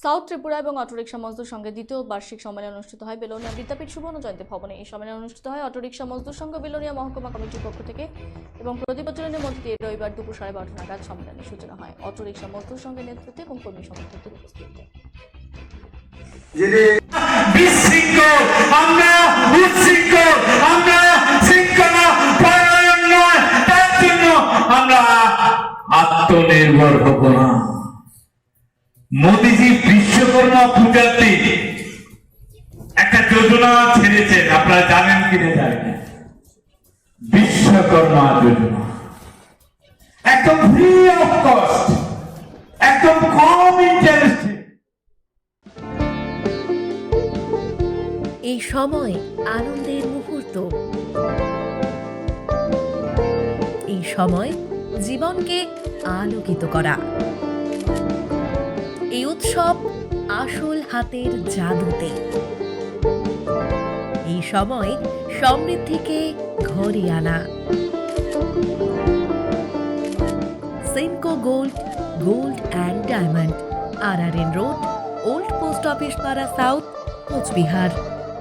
South Tripura এবং autorickshaw মজদুর সংঘের দ্বিতীয় বার্ষিক সম্মেলন অনুষ্ঠিত হয় বেলোনিয়া বিদ্যাপীঠ সুবর্ণ জয়ন্তী ভবনে। এই সম্মেলন অনুষ্ঠিত হয় অটোরিকশা মজদুর সংঘ বেলোনিয়া মহকুমা কমিটির পক্ষ থেকে এবং প্রতিবচনের মধ্যে দিয়ে রবিবার দুপুর 12:30 নাগাদ সম্মেলনের সূচনা হয় অটোরিকশা মজদুর সংঘের নেতৃত্বে এবং কর্মী সমর্থকদের উপস্থিতিতে। আত্মনির্ভর হব না। মোদীজি বিশ্বকর্মা পূজার দিন একটা যোজনা ছেড়েছেন, আপনারা জানেন কিনা জানেন না, বিশ্বকর্মা যোজনা একদম ফ্রি অফ কস্ট, একদম কম ইন্টারেস্টে। এই সময় আনন্দের মুহূর্ত, এই সময় জীবনকে আলোকিত করা, এই উৎসব আসল হাতের জাদুতে, এই সময় সমৃদ্ধিকে ঘরে আনা। Senco gold, gold and diamond, RRN road, old post office পাড়া সাউথ, কোচবিহার।